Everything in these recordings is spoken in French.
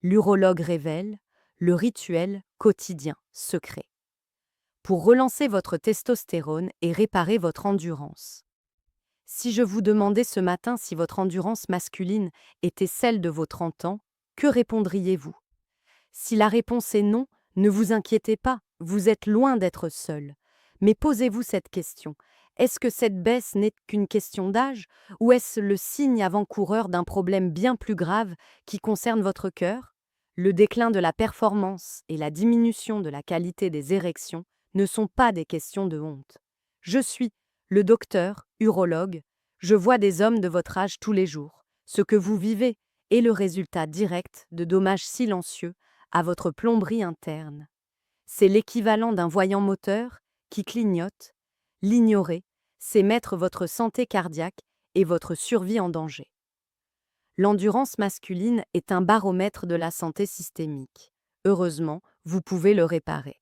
L'urologue révèle le rituel quotidien secret pour relancer votre testostérone et réparer votre endurance. Si je vous demandais ce matin si votre endurance masculine était celle de vos 30 ans, que répondriez-vous? Si la réponse est non, ne vous inquiétez pas, vous êtes loin d'être seul. Mais posez-vous cette question. Est-ce que cette baisse n'est qu'une question d'âge ou est-ce le signe avant-coureur d'un problème bien plus grave qui concerne votre cœur? Le déclin de la performance et la diminution de la qualité des érections ne sont pas des questions de honte. Je suis le docteur, urologue, je vois des hommes de votre âge tous les jours. Ce que vous vivez est le résultat direct de dommages silencieux à votre plomberie interne. C'est l'équivalent d'un voyant moteur qui clignote. L'ignorer, c'est mettre votre santé cardiaque et votre survie en danger. L'endurance masculine est un baromètre de la santé systémique. Heureusement, vous pouvez le réparer.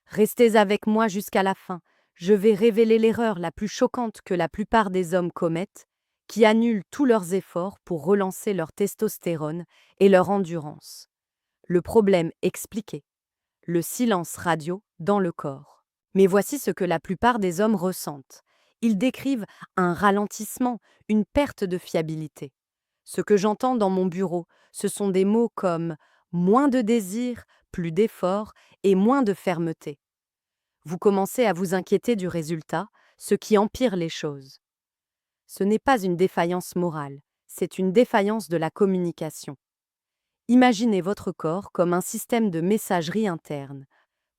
Restez avec moi jusqu'à la fin. Je vais révéler l'erreur la plus choquante que la plupart des hommes commettent, qui annulent tous leurs efforts pour relancer leur testostérone et leur endurance. Le problème expliqué. Le silence radio dans le corps. Mais voici ce que la plupart des hommes ressentent. Ils décrivent un ralentissement, une perte de fiabilité. Ce que j'entends dans mon bureau, ce sont des mots comme moins de désir, plus d'effort et moins de fermeté. Vous commencez à vous inquiéter du résultat, ce qui empire les choses. Ce n'est pas une défaillance morale, c'est une défaillance de la communication. Imaginez votre corps comme un système de messagerie interne.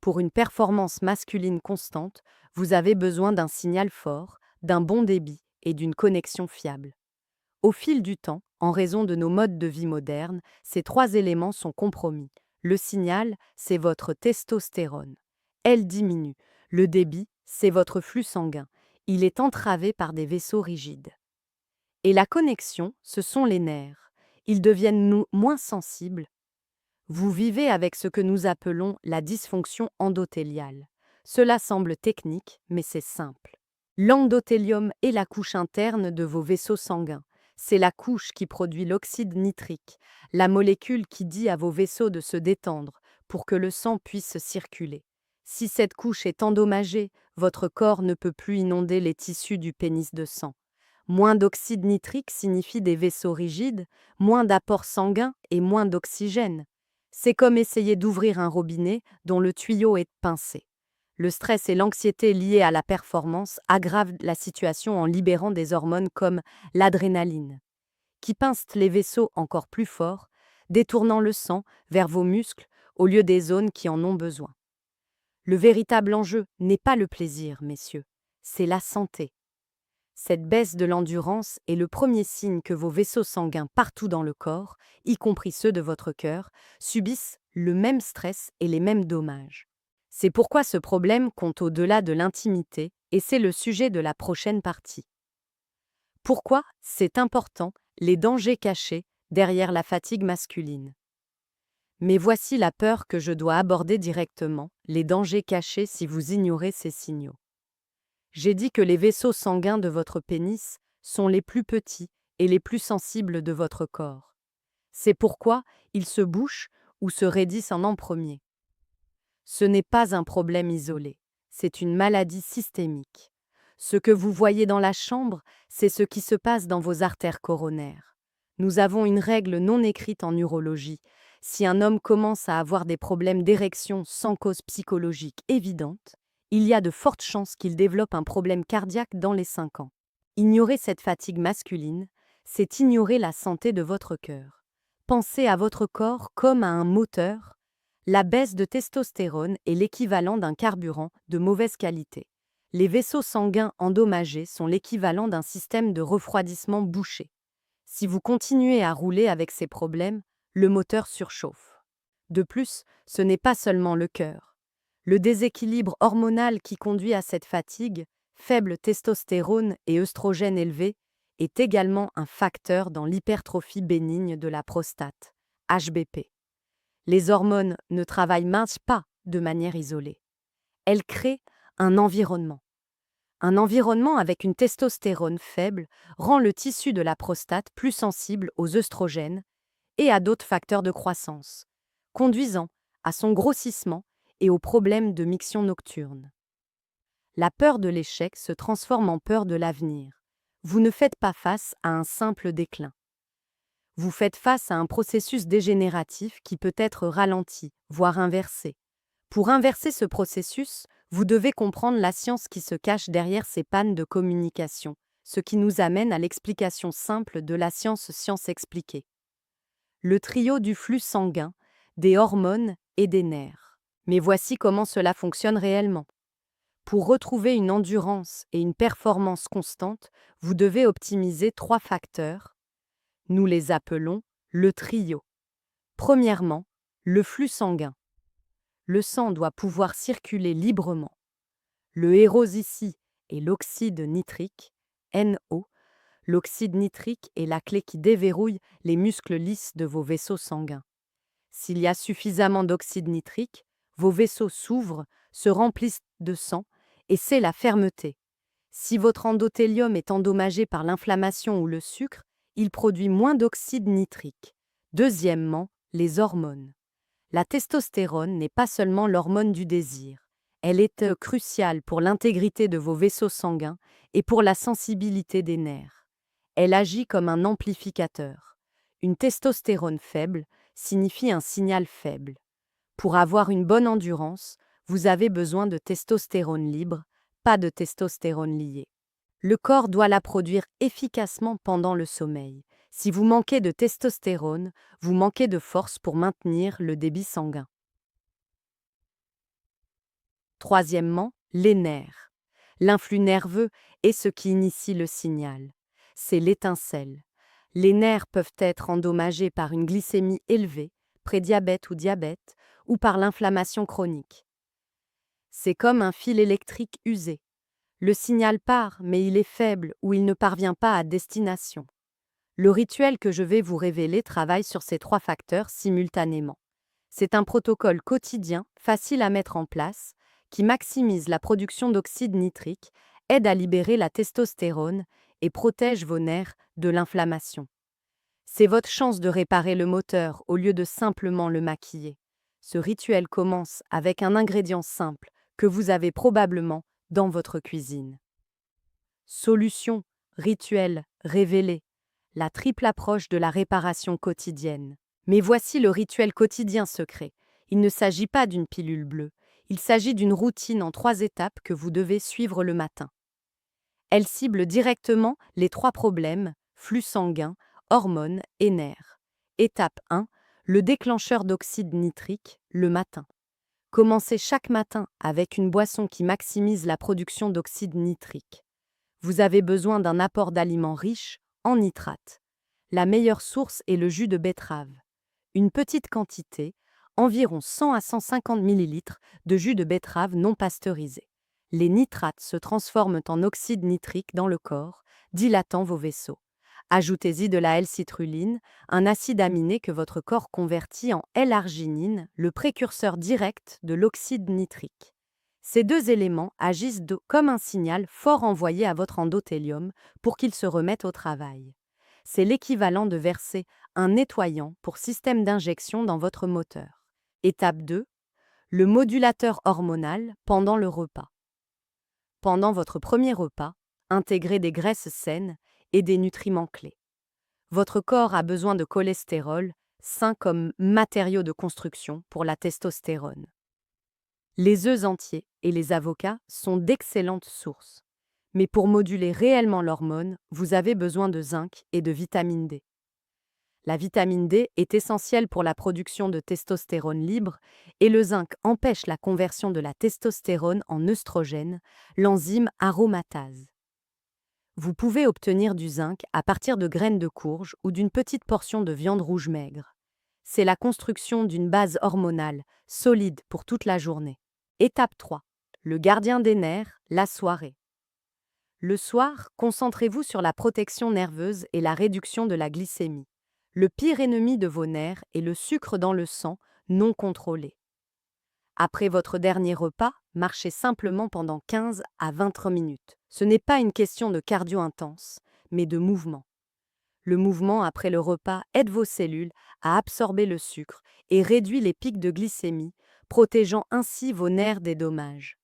Pour une performance masculine constante, vous avez besoin d'un signal fort, d'un bon débit et d'une connexion fiable. Au fil du temps, en raison de nos modes de vie modernes, ces trois éléments sont compromis. Le signal, c'est votre testostérone. Elle diminue. Le débit, c'est votre flux sanguin. Il est entravé par des vaisseaux rigides. Et la connexion, ce sont les nerfs. Ils deviennent moins sensibles. Vous vivez avec ce que nous appelons la dysfonction endothéliale. Cela semble technique, mais c'est simple. L'endothélium est la couche interne de vos vaisseaux sanguins. C'est la couche qui produit l'oxyde nitrique, la molécule qui dit à vos vaisseaux de se détendre pour que le sang puisse circuler. Si cette couche est endommagée, votre corps ne peut plus inonder les tissus du pénis de sang. Moins d'oxyde nitrique signifie des vaisseaux rigides, moins d'apport sanguin et moins d'oxygène. C'est comme essayer d'ouvrir un robinet dont le tuyau est pincé. Le stress et l'anxiété liés à la performance aggravent la situation en libérant des hormones comme l'adrénaline, qui pincent les vaisseaux encore plus forts, détournant le sang vers vos muscles au lieu des zones qui en ont besoin. Le véritable enjeu n'est pas le plaisir, messieurs, c'est la santé. Cette baisse de l'endurance est le premier signe que vos vaisseaux sanguins partout dans le corps, y compris ceux de votre cœur, subissent le même stress et les mêmes dommages. C'est pourquoi ce problème compte au-delà de l'intimité et c'est le sujet de la prochaine partie. Pourquoi c'est important, les dangers cachés derrière la fatigue masculine. Mais voici la peur que je dois aborder directement, les dangers cachés si vous ignorez ces signaux. J'ai dit que les vaisseaux sanguins de votre pénis sont les plus petits et les plus sensibles de votre corps. C'est pourquoi ils se bouchent ou se raidissent en premier. Ce n'est pas un problème isolé, c'est une maladie systémique. Ce que vous voyez dans la chambre, c'est ce qui se passe dans vos artères coronaires. Nous avons une règle non écrite en urologie. Si un homme commence à avoir des problèmes d'érection sans cause psychologique évidente, il y a de fortes chances qu'il développe un problème cardiaque dans les 5 ans. Ignorer cette fatigue masculine, c'est ignorer la santé de votre cœur. Pensez à votre corps comme à un moteur. La baisse de testostérone est l'équivalent d'un carburant de mauvaise qualité. Les vaisseaux sanguins endommagés sont l'équivalent d'un système de refroidissement bouché. Si vous continuez à rouler avec ces problèmes, le moteur surchauffe. De plus, ce n'est pas seulement le cœur. Le déséquilibre hormonal qui conduit à cette fatigue, faible testostérone et œstrogène élevé, est également un facteur dans l'hypertrophie bénigne de la prostate, HBP. Les hormones ne travaillent pas de manière isolée. Elles créent un environnement. Un environnement avec une testostérone faible rend le tissu de la prostate plus sensible aux œstrogènes et à d'autres facteurs de croissance, conduisant à son grossissement et aux problèmes de miction nocturne. La peur de l'échec se transforme en peur de l'avenir. Vous ne faites pas face à un simple déclin. Vous faites face à un processus dégénératif qui peut être ralenti, voire inversé. Pour inverser ce processus, vous devez comprendre la science qui se cache derrière ces pannes de communication, ce qui nous amène à l'explication simple de la science expliquée. Le trio du flux sanguin, des hormones et des nerfs. Mais voici comment cela fonctionne réellement. Pour retrouver une endurance et une performance constante, vous devez optimiser 3 facteurs. Nous les appelons le trio. Premièrement, le flux sanguin. Le sang doit pouvoir circuler librement. Le héros ici est l'oxyde nitrique, NO. L'oxyde nitrique est la clé qui déverrouille les muscles lisses de vos vaisseaux sanguins. S'il y a suffisamment d'oxyde nitrique, vos vaisseaux s'ouvrent, se remplissent de sang, et c'est la fermeté. Si votre endothélium est endommagé par l'inflammation ou le sucre, il produit moins d'oxyde nitrique. Deuxièmement, les hormones. La testostérone n'est pas seulement l'hormone du désir. Elle est cruciale pour l'intégrité de vos vaisseaux sanguins et pour la sensibilité des nerfs. Elle agit comme un amplificateur. Une testostérone faible signifie un signal faible. Pour avoir une bonne endurance, vous avez besoin de testostérone libre, pas de testostérone liée. Le corps doit la produire efficacement pendant le sommeil. Si vous manquez de testostérone, vous manquez de force pour maintenir le débit sanguin. Troisièmement, les nerfs. L'influx nerveux est ce qui initie le signal. C'est l'étincelle. Les nerfs peuvent être endommagés par une glycémie élevée, prédiabète ou diabète, ou par l'inflammation chronique. C'est comme un fil électrique usé. Le signal part, mais il est faible ou il ne parvient pas à destination. Le rituel que je vais vous révéler travaille sur ces 3 facteurs simultanément. C'est un protocole quotidien, facile à mettre en place, qui maximise la production d'oxyde nitrique, aide à libérer la testostérone et protège vos nerfs de l'inflammation. C'est votre chance de réparer le moteur au lieu de simplement le maquiller. Ce rituel commence avec un ingrédient simple que vous avez probablement dans votre cuisine. Solution, rituel, révélé. La triple approche de la réparation quotidienne. Mais voici le rituel quotidien secret. Il ne s'agit pas d'une pilule bleue. Il s'agit d'une routine en 3 étapes que vous devez suivre le matin. Elle cible directement les 3 problèmes, flux sanguin, hormones et nerfs. Étape 1, le déclencheur d'oxyde nitrique, le matin. Commencez chaque matin avec une boisson qui maximise la production d'oxyde nitrique. Vous avez besoin d'un apport d'aliments riches en nitrates. La meilleure source est le jus de betterave. Une petite quantité, environ 100 à 150 ml de jus de betterave non pasteurisé. Les nitrates se transforment en oxyde nitrique dans le corps, dilatant vos vaisseaux. Ajoutez-y de la L-citrulline, un acide aminé que votre corps convertit en L-arginine, le précurseur direct de l'oxyde nitrique. Ces 2 éléments agissent comme un signal fort envoyé à votre endothélium pour qu'il se remette au travail. C'est l'équivalent de verser un nettoyant pour système d'injection dans votre moteur. Étape 2. Le modulateur hormonal pendant le repas. Pendant votre premier repas, intégrez des graisses saines et des nutriments clés. Votre corps a besoin de cholestérol, sain comme matériau de construction pour la testostérone. Les œufs entiers et les avocats sont d'excellentes sources. Mais pour moduler réellement l'hormone, vous avez besoin de zinc et de vitamine D. La vitamine D est essentielle pour la production de testostérone libre et le zinc empêche la conversion de la testostérone en œstrogène, l'enzyme aromatase. Vous pouvez obtenir du zinc à partir de graines de courge ou d'une petite portion de viande rouge maigre. C'est la construction d'une base hormonale solide pour toute la journée. Étape 3. Le gardien des nerfs, la soirée. Le soir, concentrez-vous sur la protection nerveuse et la réduction de la glycémie. Le pire ennemi de vos nerfs est le sucre dans le sang non contrôlé. Après votre dernier repas, marchez simplement pendant 15 à 20 minutes. Ce n'est pas une question de cardio intense, mais de mouvement. Le mouvement après le repas aide vos cellules à absorber le sucre et réduit les pics de glycémie, protégeant ainsi vos nerfs des dommages.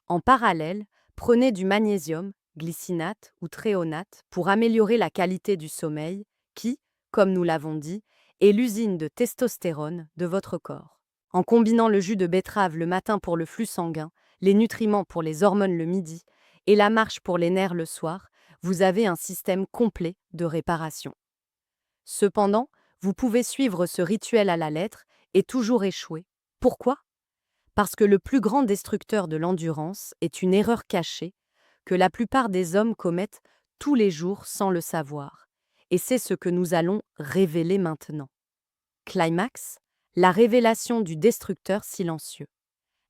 En parallèle, prenez du magnésium, glycinate ou thréonate pour améliorer la qualité du sommeil qui, comme nous l'avons dit, est l'usine de testostérone de votre corps. En combinant le jus de betterave le matin pour le flux sanguin, les nutriments pour les hormones le midi et la marche pour les nerfs le soir, vous avez un système complet de réparation. Cependant, vous pouvez suivre ce rituel à la lettre et toujours échouer. Pourquoi? Parce que le plus grand destructeur de l'endurance est une erreur cachée que la plupart des hommes commettent tous les jours sans le savoir. Et c'est ce que nous allons révéler maintenant. Climax, la révélation du destructeur silencieux.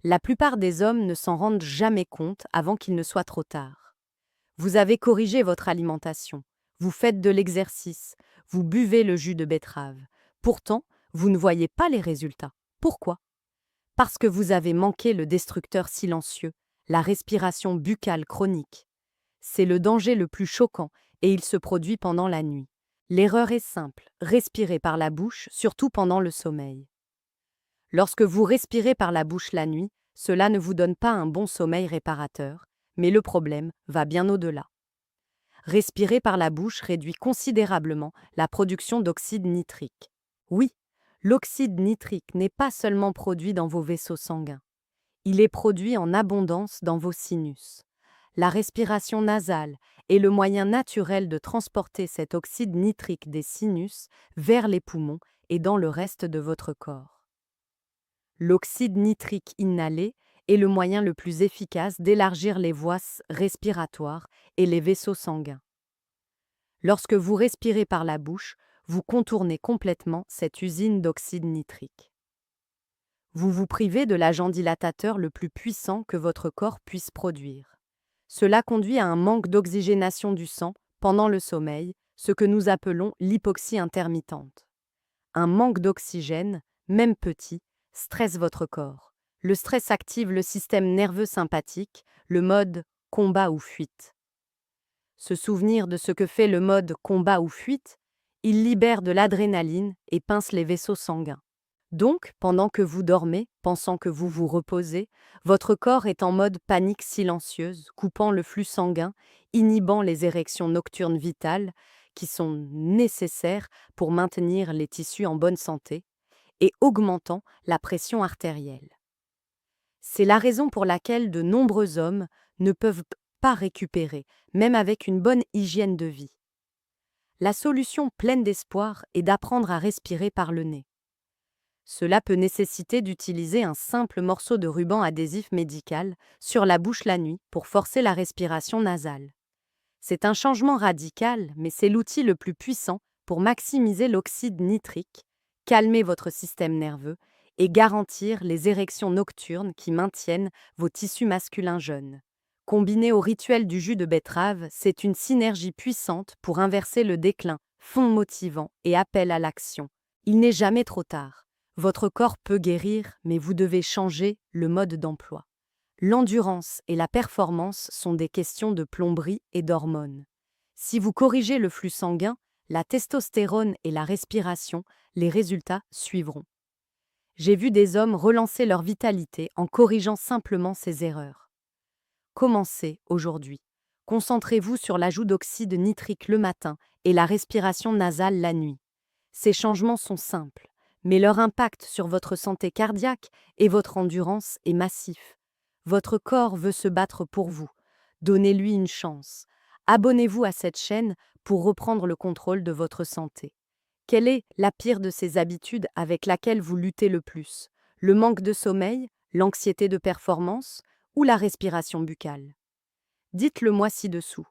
La plupart des hommes ne s'en rendent jamais compte avant qu'il ne soit trop tard. Vous avez corrigé votre alimentation, vous faites de l'exercice, vous buvez le jus de betterave. Pourtant, vous ne voyez pas les résultats. Pourquoi? Parce que vous avez manqué le destructeur silencieux, la respiration buccale chronique. C'est le danger le plus choquant et il se produit pendant la nuit. L'erreur est simple, respirez par la bouche, surtout pendant le sommeil. Lorsque vous respirez par la bouche la nuit, cela ne vous donne pas un bon sommeil réparateur, mais le problème va bien au-delà. Respirer par la bouche réduit considérablement la production d'oxyde nitrique. Oui, l'oxyde nitrique n'est pas seulement produit dans vos vaisseaux sanguins. Il est produit en abondance dans vos sinus. La respiration nasale est le moyen naturel de transporter cet oxyde nitrique des sinus vers les poumons et dans le reste de votre corps. L'oxyde nitrique inhalé est le moyen le plus efficace d'élargir les voies respiratoires et les vaisseaux sanguins. Lorsque vous respirez par la bouche, vous contournez complètement cette usine d'oxyde nitrique. Vous vous privez de l'agent dilatateur le plus puissant que votre corps puisse produire. Cela conduit à un manque d'oxygénation du sang pendant le sommeil, ce que nous appelons l'hypoxie intermittente. Un manque d'oxygène, même petit, stresse votre corps. Le stress active le système nerveux sympathique, le mode combat ou fuite. Se souvenir de ce que fait le mode combat ou fuite, il libère de l'adrénaline et pince les vaisseaux sanguins. Donc, pendant que vous dormez, pensant que vous vous reposez, votre corps est en mode panique silencieuse, coupant le flux sanguin, inhibant les érections nocturnes vitales, qui sont nécessaires pour maintenir les tissus en bonne santé, et augmentant la pression artérielle. C'est la raison pour laquelle de nombreux hommes ne peuvent pas récupérer, même avec une bonne hygiène de vie. La solution pleine d'espoir est d'apprendre à respirer par le nez. Cela peut nécessiter d'utiliser un simple morceau de ruban adhésif médical sur la bouche la nuit pour forcer la respiration nasale. C'est un changement radical, mais c'est l'outil le plus puissant pour maximiser l'oxyde nitrique, calmer votre système nerveux et garantir les érections nocturnes qui maintiennent vos tissus masculins jeunes. Combiné au rituel du jus de betterave, c'est une synergie puissante pour inverser le déclin, fond motivant et appel à l'action. Il n'est jamais trop tard. Votre corps peut guérir, mais vous devez changer le mode d'emploi. L'endurance et la performance sont des questions de plomberie et d'hormones. Si vous corrigez le flux sanguin, la testostérone et la respiration, les résultats suivront. J'ai vu des hommes relancer leur vitalité en corrigeant simplement ces erreurs. Commencez aujourd'hui. Concentrez-vous sur l'ajout d'oxyde nitrique le matin et la respiration nasale la nuit. Ces changements sont simples, mais leur impact sur votre santé cardiaque et votre endurance est massif. Votre corps veut se battre pour vous. Donnez-lui une chance. Abonnez-vous à cette chaîne pour reprendre le contrôle de votre santé. Quelle est la pire de ces habitudes avec laquelle vous luttez le plus? Le manque de sommeil, l'anxiété de performance ou la respiration buccale? Dites-le moi ci-dessous.